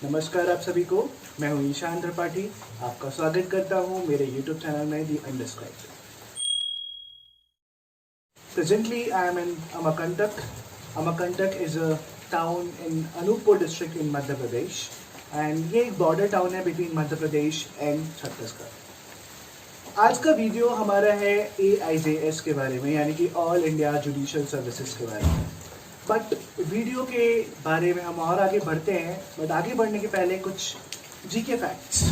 नमस्कार आप सभी को। मैं हूं ईशान त्रिपाठी। आपका स्वागत करता हूं मेरे YouTube चैनल में दी अनडिस्क्राइब्ड। Presently I am in Amakantak. Amakantak is a town in Anuppur district in Madhya Pradesh and ये एक बॉर्डर टाउन है बिटवीन मध्य प्रदेश एंड छत्तीसगढ़। आज का वीडियो हमारा है AIJS के बारे में, यानी कि ऑल इंडिया जुडिशियल सर्विसेज के बारे में। बट वीडियो के बारे में हम और आगे बढ़ते हैं, बट आगे बढ़ने के पहले कुछ जीके फैक्ट्स।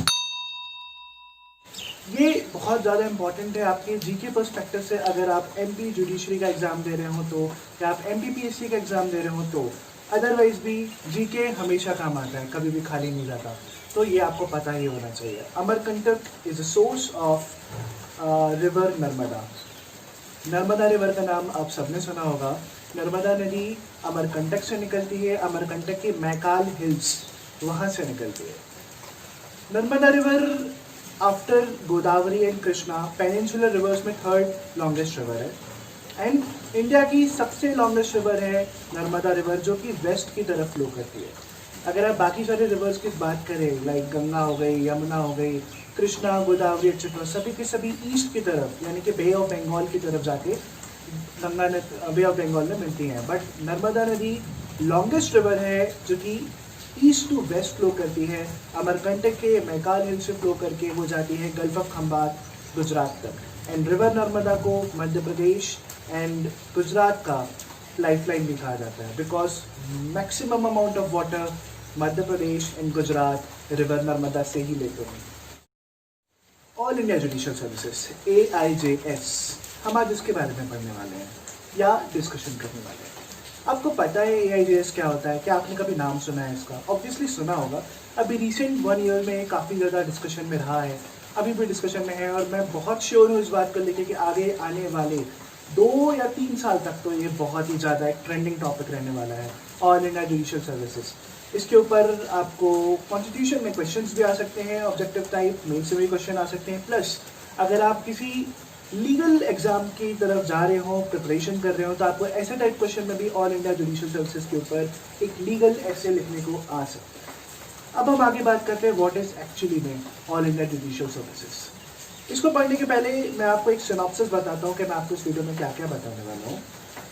ये बहुत ज़्यादा इम्पॉर्टेंट है आपके जीके पर्सपेक्टिव से। अगर आप MP जुडिशरी का एग्ज़ाम दे रहे हो तो, या आप MPPSC का एग्ज़ाम दे रहे हो तो, अदरवाइज भी जीके हमेशा काम आता है, कभी भी खाली नहीं जाता। तो ये आपको पता ही होना चाहिए। Amarkantak is a source of river Narmada. Narmada river का नाम आप सबने सुना होगा। नर्मदा नदी अमरकंटक से निकलती है, अमरकंटक के मैकाल हिल्स वहाँ से निकलती है। Narmada river after Godavari and Krishna peninsular reverse में थर्ड लॉन्गेस्ट रिवर है एंड इंडिया की सबसे लॉन्गेस्ट रिवर है नर्मदा रिवर, जो कि वेस्ट की तरफ फ्लो करती है। अगर आप बाकी सारे रिवर्स की बात करें, लाइक गंगा हो गई, यमुना हो गई, कृष्णा, गोदावरी एक्सेट्रा, सभी के सभी ईस्ट की तरफ यानी कि बे ऑफ बंगाल की तरफ जाके गंगा बे ऑफ बंगाल में मिलती हैं। बट नर्मदा नदी लॉन्गेस्ट रिवर है जो कि ईस्ट टू वेस्ट फ्लो करती है। अमरकंटक के मैकाल हिल से फ्लो करके वो जाती है गल्फ ऑफ खंबात, गुजरात तक। एंड रिवर नर्मदा को मध्य प्रदेश एंड गुजरात का लाइफलाइन भी कहा जाता है, because maximum amount of water Madhya Pradesh and Gujarat river Narmada से ही लेते हैं। All India judicial services AIJS, हम आज इसके बारे में पढ़ने वाले हैं या डिस्कशन करने वाले हैं। आपको पता है AIJS क्या होता है? क्या आपने कभी नाम सुना है इसका? ऑब्वियसली सुना होगा। अभी रिसेंट 1 ईयर में काफ़ी ज़्यादा डिस्कशन में रहा है, अभी भी डिस्कशन में है, और मैं बहुत श्योर हूँ इस बात को लेकर कि आगे आने वाले 2 या 3 साल तक तो ये बहुत ही ज़्यादा एक ट्रेंडिंग टॉपिक रहने वाला है, ऑल इंडिया जुडिशियल सर्विसेज। इसके ऊपर आपको कॉन्स्टिट्यूशन में क्वेश्चंस भी आ सकते हैं, ऑब्जेक्टिव टाइप मेन से भी क्वेश्चन आ सकते हैं। प्लस अगर आप किसी लीगल एग्जाम की तरफ जा रहे हो, प्रिपरेशन कर रहे हो, तो आपको ऐसे टाइप क्वेश्चन में भी ऑल इंडिया जुडिशियल सर्विसेज के ऊपर एक लीगल ऐसे लिखने को आ सकता है। अब हम आगे बात करते हैं व्हाट इज एक्चुअली में ऑल इंडिया जुडिशियल सर्विसेज। इसको पढ़ने के पहले मैं आपको एक सिनॉप्सिस बताता हूँ कि मैं आपको इस वीडियो में क्या क्या बताने वाला हूँ।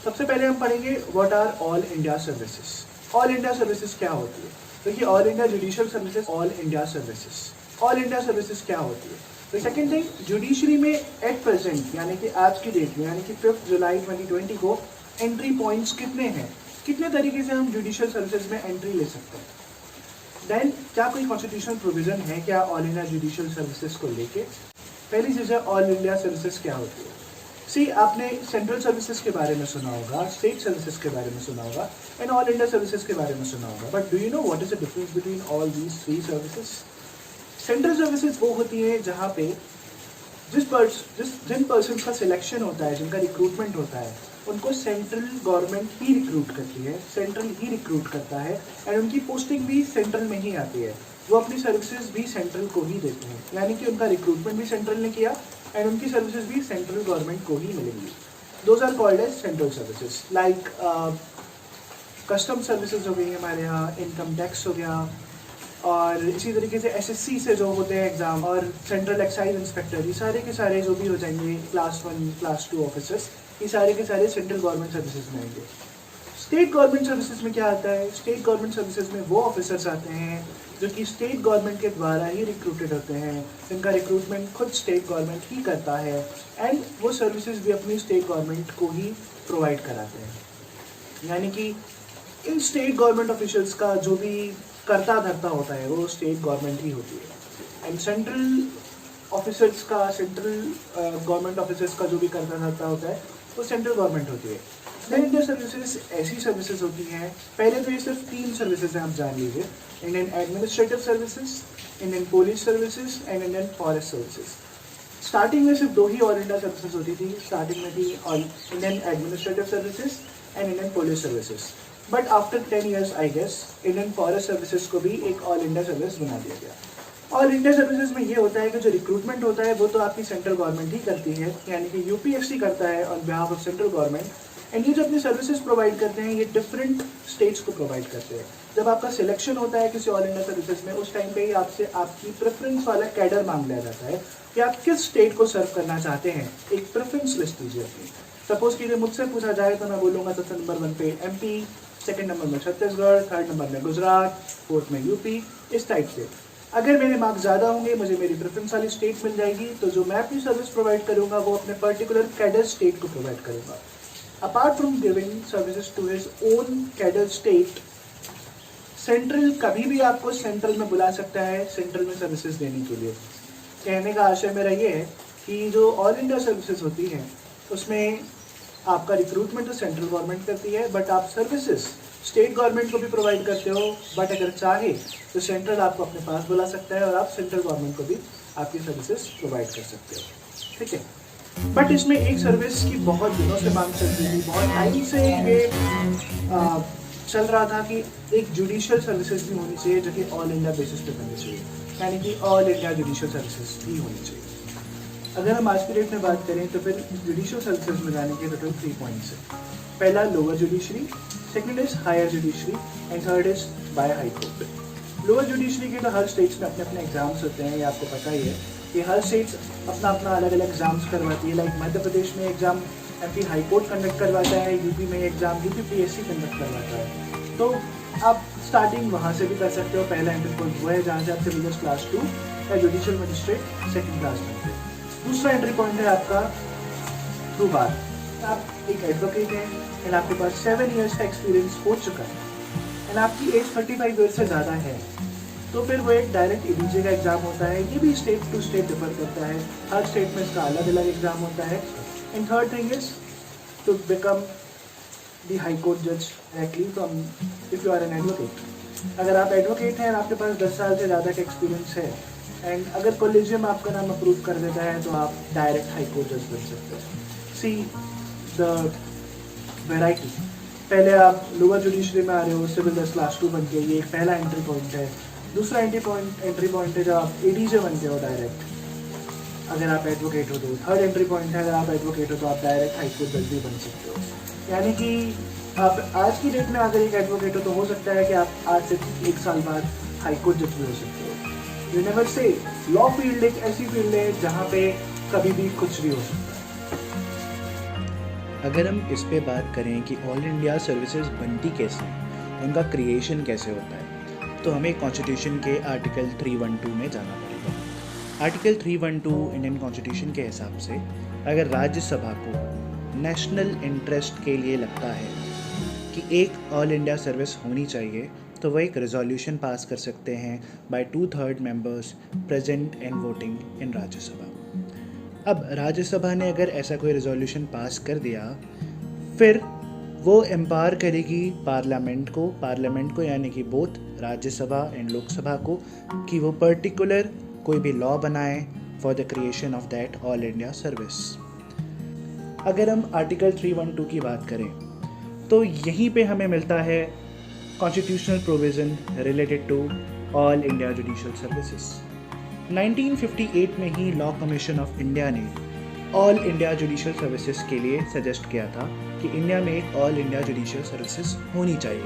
सबसे पहले हम पढ़ेंगे what are all India services. All India services क्या होती है? देखिए, all India judicial services, all India services. All India services क्या होती है? तो सेकेंड थिंग, जुडिशरी में एट प्रेजेंट यानी कि आज की डेट में, यानी कि 5 जुलाई 2020 को एंट्री पॉइंट्स कितने हैं, कितने तरीके से हम जुडिशियल सर्विसेज में एंट्री ले सकते हैं। देन क्या कोई कॉन्स्टिट्यूशनल प्रोविजन है क्या ऑल इंडिया जुडिशियल सर्विसेज को लेके? पहली चीज़ है ऑल इंडिया सर्विसेज क्या होती है। सी, आपने सेंट्रल सर्विसेज के बारे में सुना होगा, स्टेट सर्विसेज के बारे में सुना होगा, एंड ऑल इंडिया सर्विसेज के बारे में सुना होगा। But do you know what is the difference between all these 3 services? Central services वो होती है जहाँ पे जिन पर्सन का सिलेक्शन होता है, जिनका रिक्रूटमेंट होता है, उनको सेंट्रल गवर्नमेंट ही रिक्रूट करती है, सेंट्रल ही रिक्रूट करता है, एंड उनकी पोस्टिंग भी सेंट्रल में ही आती है। वो अपनी सर्विसेज भी सेंट्रल को ही देते हैं, यानी कि उनका रिक्रूटमेंट भी सेंट्रल ने किया एंड उनकी सर्विसेज भी सेंट्रल गवर्नमेंट को ही मिलेंगी। Those are called as central services. Like custom services हो गई हमारे यहाँ, इनकम टैक्स हो गया, और इसी तरीके से SSC से जो होते हैं एग्ज़ाम, और सेंट्रल एक्साइज इंस्पेक्टर, ये सारे के सारे जो भी हो जाएंगे क्लास 1 क्लास 2 ऑफिसर्स, ये सारे के सारे सेंट्रल गवर्नमेंट सर्विसेज में आएंगे। स्टेट गवर्नमेंट सर्विसेज में क्या आता है? स्टेट गवर्नमेंट सर्विसेज में वो ऑफिसर्स आते हैं जो कि स्टेट गवर्नमेंट के द्वारा ही रिक्रूटेड होते हैं, जिनका रिक्रूटमेंट खुद स्टेट गवर्नमेंट ही करता है, एंड वो सर्विसेज भी अपनी स्टेट गवर्नमेंट को ही प्रोवाइड कराते हैं। यानी कि इन स्टेट गवर्नमेंट ऑफिशियल्स का जो भी करता धरता होता है वो स्टेट गवर्नमेंट ही होती है, एंड सेंट्रल ऑफिसर्स का, सेंट्रल गवर्नमेंट ऑफिसर्स का जो भी करता धरता होता है वो सेंट्रल गवर्नमेंट होती है। देन इंडिया सर्विसेज ऐसी सर्विसेज होती हैं, पहले तो ये सिर्फ 3 सर्विसेज हैं, आप जान लीजिए। Indian administrative services, Indian police services and Indian forest services. Starting में सिर्फ 2 ही ऑल इंडिया सर्विसेज होती थी। स्टार्टिंग में थी Indian administrative services and Indian police services, but after 10 years I guess Indian forest services को भी एक ऑल इंडिया सर्विस बना दिया गया। ऑल इंडिया सर्विसेज में ये होता है कि जो रिक्रूटमेंट होता है वो तो आपकी सेंट्रल गवर्नमेंट ही करती है, यानी कि UPSC करता है on behalf of central government, and ये जो अपनी सर्विसेज प्रोवाइड करते हैं ये डिफरेंट स्टेट्स को प्रोवाइड करते हैं। जब आपका सिलेक्शन होता है किसी ऑल इंडिया सर्विसेज में, उस टाइम पे ही आपसे आपकी प्रेफरेंस वाला कैडर मांग लिया जाता है कि आप किस स्टेट को सर्व करना चाहते हैं। एक प्रेफरेंस लिस्ट दीजिए अपनी। सपोज कीजिए मुझसे पूछा जाए तो मैं बोलूँगा सबसे नंबर 1 पे MP, सेकंड नंबर में छत्तीसगढ़, थर्ड नंबर में गुजरात, फोर्थ में यूपी, इस टाइप से। अगर मेरे मार्क्स ज़्यादा होंगे, मुझे मेरी प्रेफरेंस वाली स्टेट मिल जाएगी, तो जो मैं अपनी सर्विस प्रोवाइड करूँगा वो अपने पर्टिकुलर कैडर स्टेट को प्रोवाइड करूँगा। Apart from giving services to his own cadre state, central कभी भी आपको सेंट्रल में बुला सकता है सेंट्रल में सर्विसेज देने के लिए। कहने का आशय मेरा ये है कि जो ऑल इंडिया सर्विसेज होती हैं उसमें आपका रिक्रूटमेंट तो सेंट्रल गवर्नमेंट करती है, बट आप सर्विसेज स्टेट गवर्नमेंट को भी प्रोवाइड करते हो। बट अगर चाहे तो सेंट्रल आपको अपने पास बुला सकता है और आप सेंट्रल गवर्नमेंट को भी आपकी सर्विसेज प्रोवाइड कर सकते हो, ठीक है। बट इसमें एक सर्विस की बहुत दिनों से मांग चल रही थी, बहुत टाइम से ये चल रहा था कि एक जुडिशियल सर्विसेज भी होनी चाहिए जो कि ऑल इंडिया बेसिस पे होनी चाहिए, यानी कि ऑल इंडिया जुडिशियल सर्विसेज भी होनी चाहिए। अगर हम आज की डेट में बात करें तो फिर जुडिशियल सर्विसेज में जाने के टोटल 3 पॉइंट्स है। पहला lower judiciary, second is higher judiciary and third is by high court. Lower judiciary के तो हर स्टेट्स में अपने अपने एग्जाम्स होते हैं, ये आपको पता ही है कि हर स्टेट्स अपना अपना अलग अलग एग्जाम्स करवाती है। लाइक मध्य प्रदेश में exam MP high court conduct करवाता है, यूपी में एग्जाम यूपी PSC कंडक्ट करवाता है। तो आप स्टार्टिंग वहाँ से भी कर सकते हो। पहला एंट्री पॉइंट वो है जहाँ से आप सिविल जज क्लास 2 या जुडिशियल मजिस्ट्रेट सेकंड क्लास में। दूसरा एंट्री पॉइंट है आपका थ्रू बार। आप एक एडवोकेट हैं एंड आपके पास 7 इयर्स का एक्सपीरियंस हो चुका है एंड आपकी एज 35 ईयर्स से ज़्यादा है, तो फिर वो एक डायरेक्ट ADJ का एग्ज़ाम होता है। ये भी स्टेट टू स्टेट डिफर करता है, हर स्टेट में इसका अलग अलग एग्ज़ाम होता है। And third thing is to become the high court जज directly from if you are an advocate. अगर आप एडवोकेट हैं और आपके पास 10 साल से ज़्यादा का एक्सपीरियंस है एंड अगर कॉलेजियम आपका नाम अप्रूव कर देता है तो आप डायरेक्ट हाई कोर्ट जज बन सकते हो। See the variety. पहले आप लोअर जुडिशरी में आ रहे हो, सिविल जज क्लास 2 बन के, ये एक पहला एंट्री पॉइंट है। दूसरा एंट्री पॉइंट है जब आप ADJ बनते हो डायरेक्ट, अगर आप एडवोकेट हो तो। थर्ड एंट्री पॉइंट है अगर आप एडवोकेट हो तो आप डायरेक्ट हाई कोर्ट जज भी बन सकते हो। यानी कि आप आज की डेट में अगर एक एडवोकेट हो तो हो सकता है कि आप आज से 1 साल बाद हाई कोर्ट जज भी हो सकते हो। You never say, law field एक ऐसी फील्ड है जहाँ पे कभी भी कुछ भी हो सकता है। अगर हम इस पे बात करें कि ऑल इंडिया सर्विसेज बनती कैसे हैं, उनका क्रिएशन कैसे होता है, तो हमें कॉन्स्टिट्यूशन के आर्टिकल 312 में जाना पड़ेगा। आर्टिकल 312 इंडियन कॉन्स्टिट्यूशन के हिसाब से अगर राज्यसभा को नेशनल इंटरेस्ट के लिए लगता है कि एक ऑल इंडिया सर्विस होनी चाहिए, तो वह एक रेजोल्यूशन पास कर सकते हैं by 2/3 members present and voting in Rajya Sabha. अब राज्यसभा ने अगर ऐसा कोई रेजोल्यूशन पास कर दिया, फिर वो एम्पावर करेगी पार्लियामेंट को यानी कि बोथ राज्यसभा एंड लोकसभा को, कि वो पर्टिकुलर कोई भी लॉ बनाए for the creation of that all India service. अगर हम आर्टिकल 312 की बात करें तो यहीं पे हमें मिलता है constitutional provision related to all India judicial services. 1958 में ही लॉ कमीशन ऑफ इंडिया ने ऑल इंडिया जुडिशियल सर्विसेज के लिए सजेस्ट किया था कि इंडिया में एक ऑल इंडिया जुडिशियल सर्विसेज होनी चाहिए।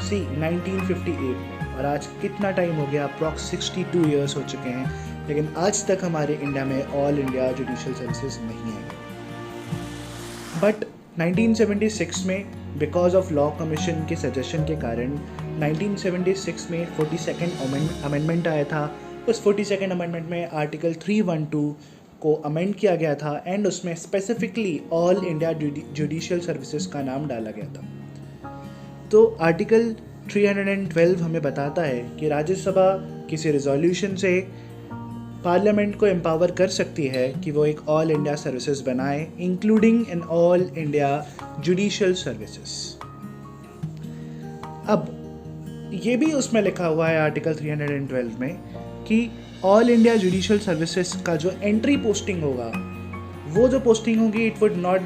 सी 1958 में, और आज कितना टाइम हो गया, अप्रॉक्स 62 ईयर्स हो चुके हैं, लेकिन आज तक हमारे इंडिया में ऑल इंडिया जुडिशियल सर्विसेज नहीं है। बट 1976 में बिकॉज ऑफ लॉ कमीशन के सजेशन के कारण 1976 में 42nd अमेंडमेंट आया था। उस 42nd अमेंडमेंट में आर्टिकल 312 को अमेंड किया गया था एंड उसमें specifically all India judicial services का नाम डाला गया था। तो आर्टिकल 312 हमें बताता है कि राज्यसभा किसी रिजोल्यूशन से पार्लियामेंट को एम्पावर कर सकती है कि वो एक ऑल इंडिया सर्विसेज बनाए, including in all India judicial services. अब ये भी उसमें लिखा हुआ है आर्टिकल 312 में कि ऑल इंडिया जुडिशियल सर्विसेज का जो एंट्री पोस्टिंग होगा, वो जो पोस्टिंग होगी it would not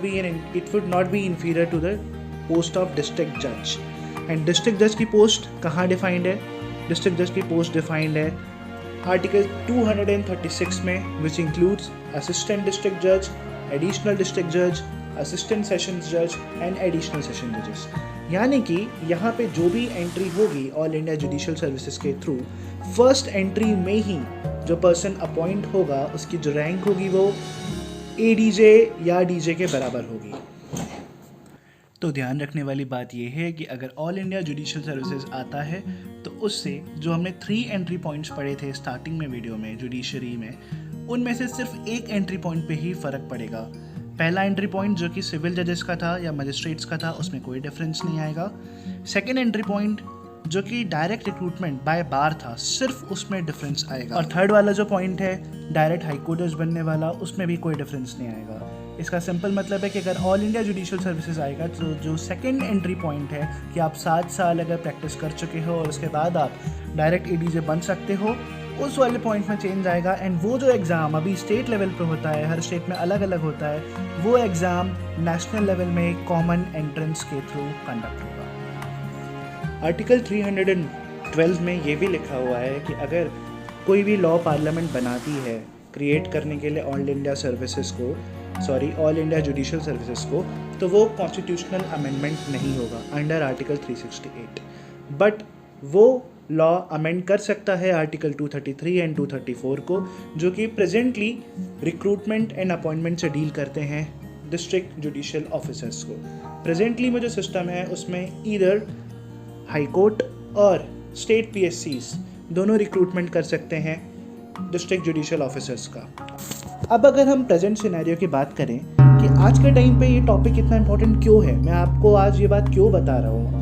be inferior to the post of district जज। एंड डिस्ट्रिक्ट जज की पोस्ट कहाँ डिफाइंड है? डिस्ट्रिक्ट जज की पोस्ट डिफाइंड है आर्टिकल 236 में, विच इंक्लूड्स असिस्टेंट डिस्ट्रिक्ट जज, एडिशनल डिस्ट्रिक्ट जज, असिस्टेंट सेशंस जज एंड एडिशनल सेशन जजेस। यानी कि यहाँ पे जो भी एंट्री होगी ऑल इंडिया जुडिशियल सर्विसेज के थ्रू, फर्स्ट एंट्री में ही जो पर्सन अपॉइंट होगा उसकी जो रैंक होगी वो ADJ या DJ के बराबर होगी। तो ध्यान रखने वाली बात यह है कि अगर ऑल इंडिया जुडिशियल सर्विसेज आता है तो उससे जो हमने 3 एंट्री पॉइंट्स पढ़े थे स्टार्टिंग में वीडियो में जुडिशरी में, उनमें से सिर्फ एक एंट्री पॉइंट पे ही फ़र्क पड़ेगा। पहला एंट्री पॉइंट जो कि सिविल जजेस का था या मजिस्ट्रेट्स का था, उसमें कोई डिफरेंस नहीं आएगा। सेकेंड एंट्री पॉइंट जो कि डायरेक्ट रिक्रूटमेंट बाय बार था, सिर्फ उसमें डिफरेंस आएगा। और थर्ड वाला जो पॉइंट है डायरेक्ट हाईकोर्ट जज बनने वाला, उसमें भी कोई डिफरेंस नहीं आएगा। इसका सिंपल मतलब है कि अगर ऑल इंडिया जुडिशियल सर्विसेज आएगा तो जो सेकंड एंट्री पॉइंट है कि आप 7 साल अगर प्रैक्टिस कर चुके हो और उसके बाद आप डायरेक्ट ADJ बन सकते हो, उस वाले पॉइंट में चेंज आएगा। एंड वो जो एग्ज़ाम अभी स्टेट लेवल पे होता है, हर स्टेट में अलग अलग होता है, वो एग्ज़ाम नेशनल लेवल में कॉमन एंट्रेंस के थ्रू कंडक्ट होगा। आर्टिकल 312 में ये भी लिखा हुआ है कि अगर कोई भी लॉ पार्लियामेंट बनाती है क्रिएट करने के लिए ऑल इंडिया जुडिशियल सर्विसेज को, तो वो कॉन्स्टिट्यूशनल अमेंडमेंट नहीं होगा अंडर आर्टिकल 368, बट वो लॉ अमेंड कर सकता है आर्टिकल 233 एंड 234 को, जो कि प्रेजेंटली रिक्रूटमेंट एंड अपॉइंटमेंट से डील करते हैं डिस्ट्रिक्ट जुडिशियल ऑफिसर्स को। प्रेजेंटली में जो सिस्टम है उसमें ईदर हाई कोर्ट और स्टेट PSCs दोनों रिक्रूटमेंट कर सकते हैं डिस्ट्रिक्ट जुडिशियल ऑफिसर्स का। अब अगर हम प्रेजेंट सिनेरियो की बात करें कि आज के टाइम पे ये टॉपिक इतना इंपॉर्टेंट क्यों है, मैं आपको आज ये बात क्यों बता रहा हूँ।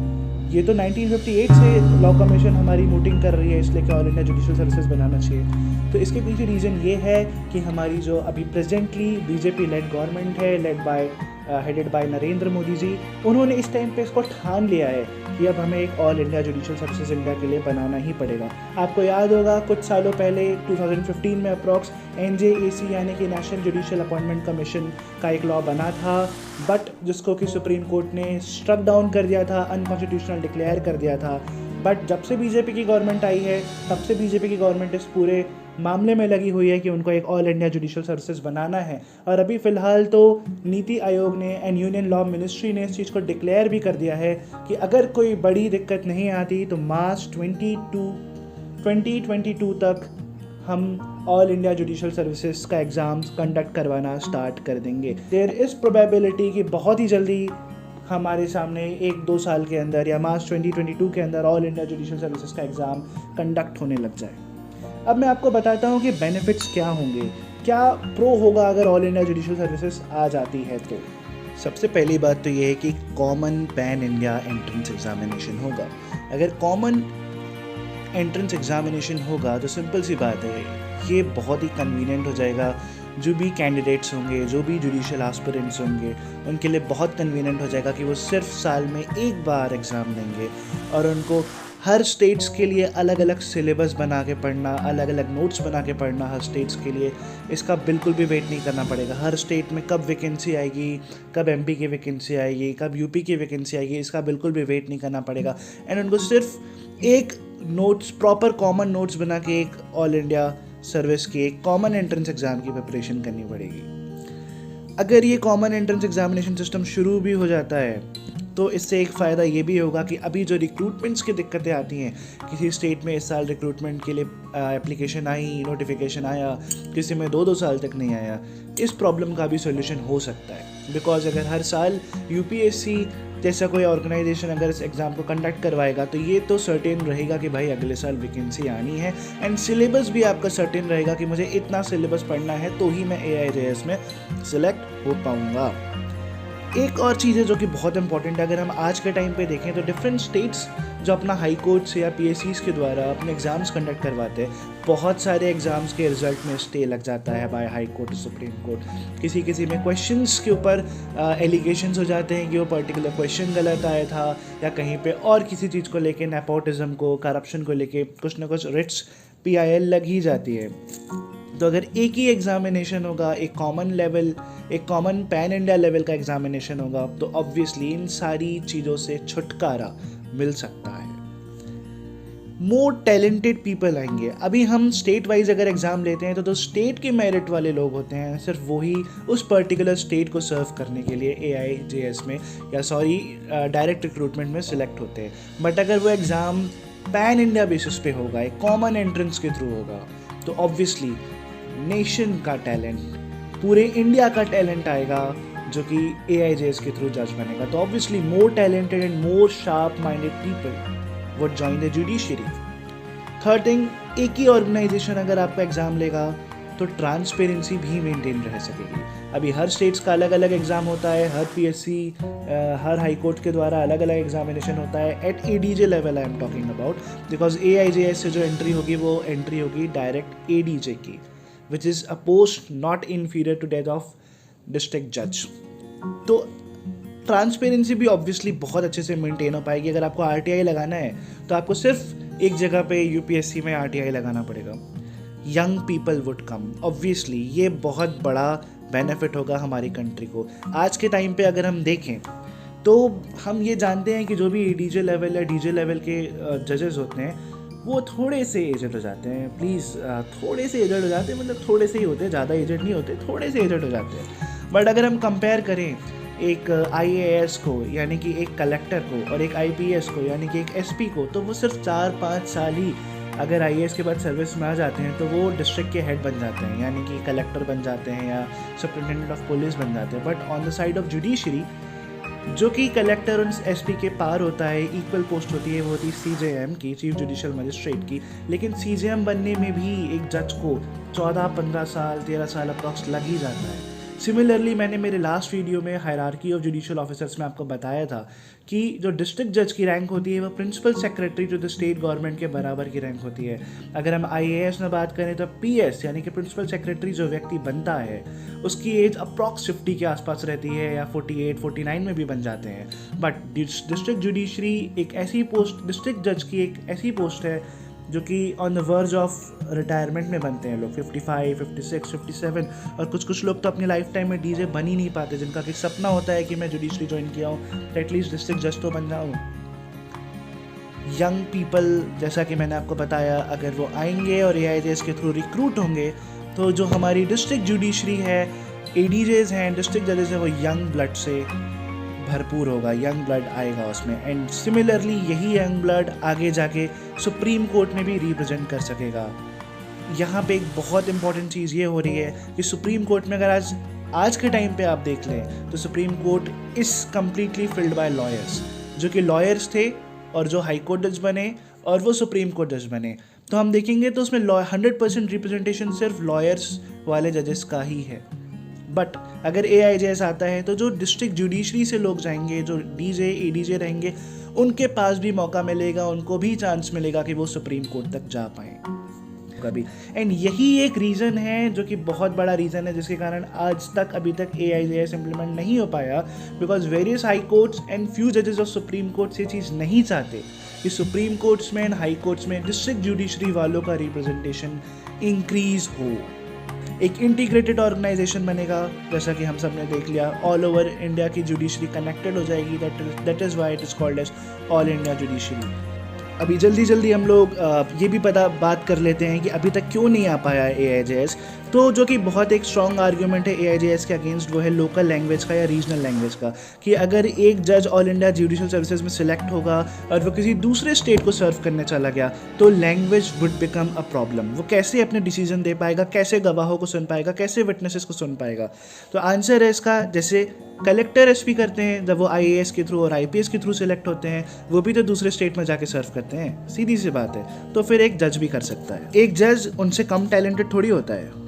ये तो 1958 से लॉ कमीशन हमारी वोटिंग कर रही है इसलिए कि ऑल इंडिया जुडिशियल सर्विसेज बनाना चाहिए। तो इसके पीछे रीज़न ये है कि हमारी जो अभी प्रेजेंटली BJP लेड गवर्नमेंट है, हेडेड बाय नरेंद्र मोदी जी, उन्होंने इस टाइम पे इसको ठान लिया है कि अब हमें एक all India judicial services India के लिए बनाना ही पड़ेगा। आपको याद होगा कुछ सालों पहले 2015 में अप्रॉक्स NJAC यानी कि नेशनल जुडिशियल अपॉइंटमेंट कमीशन का एक लॉ बना था, बट जिसको कि सुप्रीम कोर्ट ने स्ट्रक डाउन कर दिया था, अनकॉन्स्टिट्यूशनल डिक्लेयर कर दिया था। बट जब से BJP की गवर्नमेंट आई है तब से BJP की गवर्नमेंट इस पूरे मामले में लगी हुई है कि उनको एक ऑल इंडिया जुडिशियल सर्विसेज बनाना है। और अभी फ़िलहाल तो नीति आयोग ने एंड यूनियन लॉ मिनिस्ट्री ने इस चीज़ को डिक्लेयर भी कर दिया है कि अगर कोई बड़ी दिक्कत नहीं आती तो मार्च 2022 तक हम ऑल इंडिया जुडिशियल सर्विसेज का एग्ज़ाम कंडक्ट करवाना स्टार्ट कर देंगे। देयर इज़ प्रोबेबिलिटी कि बहुत ही जल्दी हमारे सामने 1-2 साल के अंदर या मार्च 2022 के अंदर ऑल इंडिया जुडिशियल सर्विसेज का एग्ज़ाम कंडक्ट होने लग जाए। अब मैं आपको बताता हूँ कि बेनिफिट्स क्या होंगे, क्या प्रो होगा अगर ऑल इंडिया जुडिशियल सर्विसेज आ जाती है। तो सबसे पहली बात तो ये है कि common pan India entrance examination होगा। अगर कॉमन एंट्रेंस एग्जामिनेशन होगा तो सिंपल सी बात है, ये बहुत ही कन्वीनियंट हो जाएगा। जो भी कैंडिडेट्स होंगे, जो भी जुडिशियल एस्पिरेंट्स होंगे, उनके लिए बहुत कन्वीनियंट हो जाएगा कि वो सिर्फ साल में एक बार एग्ज़ाम देंगे और उनको हर स्टेट्स के लिए अलग अलग सिलेबस बना के पढ़ना, अलग अलग नोट्स बना के पढ़ना हर स्टेट्स के लिए, इसका बिल्कुल भी वेट नहीं करना पड़ेगा। हर स्टेट में कब वैकेंसी आएगी, कब MP की वैकेंसी आएगी, कब UP की वैकेंसी आएगी, इसका बिल्कुल भी वेट नहीं करना पड़ेगा। एंड उनको सिर्फ एक नोट्स, प्रॉपर कॉमन नोट्स बना के एक ऑल इंडिया सर्विस की एक कॉमन एंट्रेंस एग्ज़ाम की प्रिपरेशन करनी पड़ेगी। अगर ये कॉमन एंट्रेंस एग्जामिनेशन सिस्टम शुरू भी हो जाता है तो इससे एक फ़ायदा ये भी होगा कि अभी जो रिक्रूटमेंट्स की दिक्कतें आती हैं, किसी स्टेट में इस साल रिक्रूटमेंट के लिए एप्लीकेशन आई, नोटिफिकेशन आया, किसी में 2-2 साल तक नहीं आया, इस प्रॉब्लम का भी सोल्यूशन हो सकता है। बिकॉज अगर हर साल UPSC जैसा कोई ऑर्गेनाइजेशन अगर इस एग्ज़ाम को कंडक्ट करवाएगा तो ये तो सर्टेन रहेगा कि भाई अगले साल वैकेंसी आनी है। एंड सिलेबस भी आपका सर्टेन रहेगा कि मुझे इतना सिलेबस पढ़ना है तो ही मैं AIJS में सिलेक्ट हो पाऊँगा। एक और चीज़ है जो कि बहुत इंपॉर्टेंट है, अगर हम आज के टाइम पे देखें तो डिफरेंट स्टेट्स जो अपना हाई कोर्ट से या PSCs के द्वारा अपने एग्ज़ाम्स कंडक्ट करवाते हैं, बहुत सारे एग्ज़ाम्स के रिजल्ट में स्टे लग जाता है by high court, supreme court. किसी में क्वेश्चंस के ऊपर एलिगेशंस हो जाते हैं कि वो पर्टिकुलर क्वेश्चन गलत आया था, या कहीं पे और किसी चीज़ को लेके, नेपोटिज्म को, करप्शन को लेके कुछ ना कुछ रिट्स PIL लग ही जाती है। तो अगर एक ही एग्ज़ामिनेशन होगा, एक कॉमन पैन इंडिया लेवल का एग्ज़ामिनेशन होगा, तो ऑब्वियसली इन सारी चीज़ों से छुटकारा मिल सकता है। मोर टैलेंटेड पीपल आएंगे। अभी हम स्टेट वाइज अगर एग्ज़ाम लेते हैं तो स्टेट के मेरिट वाले लोग होते हैं, सिर्फ वही उस पर्टिकुलर स्टेट को सर्व करने के लिए AIJS में या डायरेक्ट रिक्रूटमेंट में सिलेक्ट होते हैं। बट अगर वो एग्ज़ाम पैन इंडिया बेसिस पे होगा, एक कॉमन एंट्रेंस के थ्रू होगा, तो ऑब्वियसली नेशन का टैलेंट, पूरे इंडिया का टैलेंट आएगा जो कि AIJS के थ्रू जज बनेगा। तो obviously more talented and more sharp minded people would join the judiciary. Third thing, एक ही ऑर्गेनाइजेशन अगर आपका एग्ज़ाम लेगा तो ट्रांसपेरेंसी भी मेंटेन रह सकेगी। अभी हर स्टेट्स का अलग अलग एग्ज़ाम होता है, हर PSC हर हाई कोर्ट के द्वारा अलग अलग एग्जामिनेशन होता है। At ADJ level I am talking about, because AIJS से जो एंट्री होगी वो एंट्री होगी डायरेक्ट ADJ की, which is a post not inferior to that of district जज। तो ट्रांसपेरेंसी भी ऑब्वियसली बहुत अच्छे से मेंटेन हो पाएगी। अगर आपको RTI लगाना है तो आपको सिर्फ एक जगह पे UPSC में RTI लगाना पड़ेगा। Young people would come, obviously ये बहुत बड़ा बेनिफिट होगा हमारी कंट्री को। आज के टाइम पे अगर हम देखें तो हम ये जानते हैं कि जो भी ADJ लेवल या DJ लेवल के जजेस होते हैं वो थोड़े से एजड हो जाते हैं। प्लीज़ थोड़े से एजड हो जाते हैं, मतलब थोड़े से ही होते हैं, ज़्यादा एजड नहीं होते, थोड़े से एजड हो जाते हैं। बट अगर हम कंपेयर करें एक IAS को यानी कि एक कलेक्टर को और एक IPS को यानी कि एक SP को, तो वो सिर्फ 4-5 साल ही अगर IAS के बाद सर्विस में आ जाते हैं तो वो डिस्ट्रिक्ट के हेड बन जाते हैं, यानी कि कलेक्टर बन जाते हैं या सुपरिटेंडेंट ऑफ पुलिस बन जाते हैं। But on the side of judiciary, जो कि कलेक्टर और SP के पार होता है, इक्वल पोस्ट होती है, वो होती है CJM की, चीफ जुडिशियल मजिस्ट्रेट की। लेकिन CJM बनने में भी एक जज को 14-15 साल 13 साल अप्रॉक्स लग ही जाता है। सिमिलरली मैंने मेरे लास्ट वीडियो में हायरार्की ऑफ जुडिशियल ऑफिसर्स में आपको बताया था कि जो डिस्ट्रिक्ट जज की रैंक होती है वो principal secretary to the state government के बराबर की रैंक होती है। अगर हम IAS में बात करें तो PS यानी कि प्रिंसिपल सेक्रेटरी जो व्यक्ति बनता है उसकी एज अप्रॉक्स 50 के आसपास रहती है, या 48-49 में भी बन जाते हैं। बट डिस्ट्रिक्ट जुडिशरी एक ऐसी पोस्ट, डिस्ट्रिक्ट जज की एक ऐसी पोस्ट है जो कि on the verge of retirement में बनते हैं लोग, 55, 56, 57, और कुछ लोग तो अपनी लाइफ टाइम में DJ बन ही नहीं पाते, जिनका कि सपना होता है कि मैं जुडिशरी ज्वाइन किया हूँ तो एटलीस्ट डिस्ट्रिक्ट जज तो बन जाऊँ। यंग पीपल, जैसा कि मैंने आपको बताया, अगर वो आएंगे और AIJS के थ्रू रिक्रूट होंगे तो जो हमारी डिस्ट्रिक्ट जुडिशरी है, ADJs हैं, डिस्ट्रिक्ट जजेस हैं, वो यंग ब्लड से भरपूर होगा, यंग ब्लड आएगा उसमें। एंड सिमिलरली यही यंग ब्लड आगे जाके सुप्रीम कोर्ट में भी रिप्रेजेंट कर सकेगा। यहाँ पे एक बहुत इंपॉर्टेंट चीज़ ये हो रही है कि सुप्रीम कोर्ट में अगर आज के टाइम पे आप देख लें तो supreme court is completely filled by lawyers, जो कि लॉयर्स थे और जो हाई कोर्ट जज बने और वो सुप्रीम कोर्ट जज बने। तो हम देखेंगे तो उसमें 100% रिप्रेजेंटेशन सिर्फ लॉयर्स वाले जजेस का ही है। बट अगर AIJS आता है तो जो डिस्ट्रिक्ट जुडिशरी से लोग जाएंगे, जो DJ ADJ रहेंगे, उनके पास भी मौका मिलेगा, उनको भी चांस मिलेगा कि वो सुप्रीम कोर्ट तक जा पाएँ कभी। एंड यही एक रीज़न है जो कि बहुत बड़ा रीज़न है जिसके कारण आज तक अभी तक AIJS इम्प्लीमेंट नहीं हो पाया, because various high courts and few जजेस ऑफ सुप्रीम कोर्ट्स ये चीज़ नहीं चाहते कि सुप्रीम कोर्ट्स में एंड हाई कोर्ट्स में डिस्ट्रिक्ट जुडिशरी वालों का रिप्रेजेंटेशन इंक्रीज हो। एक इंटीग्रेटेड ऑर्गेनाइजेशन बनेगा, जैसा कि हम सब ने देख लिया, ऑल ओवर इंडिया की जुडिशरी कनेक्टेड हो जाएगी। That is why it is called as all India judiciary. अभी जल्दी हम लोग ये भी बात कर लेते हैं कि अभी तक क्यों नहीं आ पाया है AIJS। तो जो कि बहुत एक स्ट्रॉन्ग आर्ग्यूमेंट है AIJS के अगेंस्ट, वो है लोकल लैंग्वेज का या रीजनल लैंग्वेज का, कि अगर एक जज ऑल इंडिया जुडिशियल सर्विसेज में सिलेक्ट होगा और वो किसी दूसरे स्टेट को सर्व करने चला गया तो language would become a problem. वो कैसे अपने डिसीजन दे पाएगा, कैसे गवाहों को सुन पाएगा, कैसे विटनेसेस को सुन पाएगा। तो आंसर है इसका, जैसे कलेक्टर SP करते हैं जब वो IAS के थ्रू और IPS के थ्रू सिलेक्ट होते हैं, वो भी तो दूसरे स्टेट में जाके सर्व करते हैं, सीधी सी बात है। तो फिर एक जज भी कर सकता है, एक जज उनसे कम टैलेंटेड थोड़ी होता है।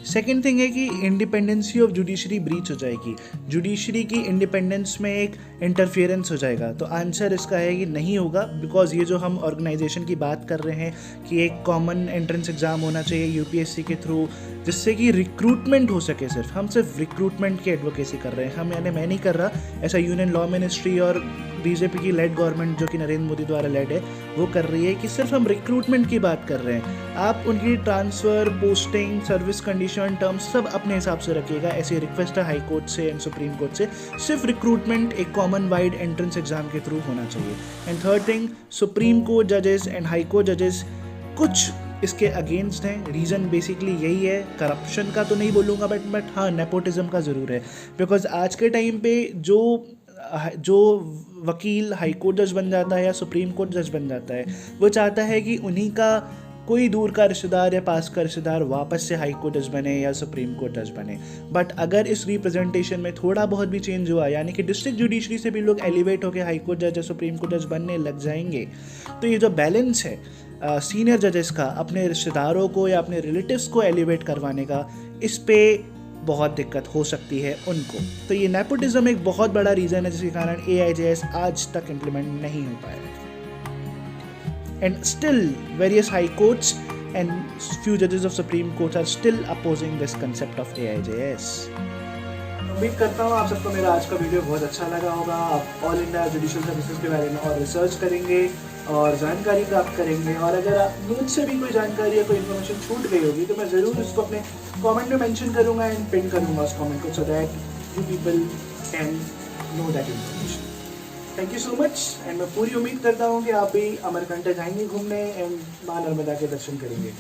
सेकेंड थिंग है कि इंडिपेंडेंसी ऑफ जुडिशरी ब्रीच हो जाएगी, जुडिशरी की इंडिपेंडेंस में एक इंटरफेरेंस हो जाएगा। तो आंसर इसका है कि नहीं होगा, बिकॉज ये जो हम ऑर्गेनाइजेशन की बात कर रहे हैं कि एक कॉमन एंट्रेंस एग्ज़ाम होना चाहिए UPSC के थ्रू, जिससे कि रिक्रूटमेंट हो सके। सिर्फ हम रिक्रूटमेंट की एडवोकेसी कर रहे हैं, मैं नहीं कर रहा, ऐसा यूनियन लॉ मिनिस्ट्री और BJP की लेड गवर्नमेंट जो कि नरेंद्र मोदी द्वारा लेड है वो कर रही है कि सिर्फ हम रिक्रूटमेंट की बात कर रहे हैं। आप उनकी transfer, posting, service condition condition terms सब अपने हिसाब से रखिएगा। ऐसी रिक्वेस्ट है हाई कोर्ट से एंड सुप्रीम कोर्ट से, सिर्फ रिक्रूटमेंट एक कॉमन वाइड एंट्रेंस एग्जाम के थ्रू होना चाहिए। And third thing, supreme court जजेस एंड हाई कोर्ट जजेस कुछ इसके अगेंस्ट हैं। रीज़न बेसिकली यही है, करप्शन का तो नहीं बोलूँगा बट हाँ नेपोटिज्म का ज़रूर है। बिकॉज आज के टाइम पे जो वकील हाई कोर्ट जज बन जाता है या सुप्रीम कोर्ट जज बन जाता है, वो चाहता है कि उन्हीं का कोई दूर का रिश्तेदार या पास का रिश्तेदार वापस से हाई कोर्ट जज बने या सुप्रीम कोर्ट जज बने। बट अगर इस रिप्रेजेंटेशन में थोड़ा बहुत भी चेंज हुआ, यानी कि डिस्ट्रिक्ट जुडिशरी से भी लोग एलिवेट होकर हाई कोर्ट जज या सुप्रीम कोर्ट जज बनने लग जाएंगे, तो ये जो बैलेंस है सीनियर जजेस का अपने रिश्तेदारों को या अपने रिलेटिव्स को एलिवेट करवाने का, इस पे बहुत दिक्कत हो सकती है उनको। तो ये नेपोटिज्म एक बहुत बड़ा रीज़न है जिसके कारण AIJS आज तक इम्प्लीमेंट नहीं हो पाया। And still various high courts and few जजेस of supreme court are still opposing this concept of AIJS। उम्मीद करता हूँ आप सबको मेरा आज का वीडियो बहुत अच्छा लगा होगा। आप ऑल इंडिया जुडिशियल सर्विसेज के बारे में और रिसर्च करेंगे और जानकारी प्राप्त करेंगे। और अगर आप मुझसे भी कोई जानकारी या कोई इन्फॉर्मेशन छूट गई होगी तो मैं ज़रूर उसको अपने कमेंट में मेंशन करूँगा एंड पिन करूँगा उस कमेंट को, so that you people can know that information. Thank you so much. And मैं पूरी उम्मीद करता हूँ कि आप भी अमरकंटक जाएंगे घूमने एंड माँ नर्मदा के दर्शन करेंगे।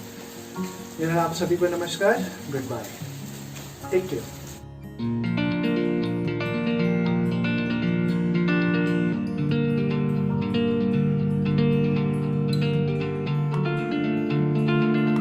मेरा आप सभी को नमस्कार, गुड बाय, टेक केयर।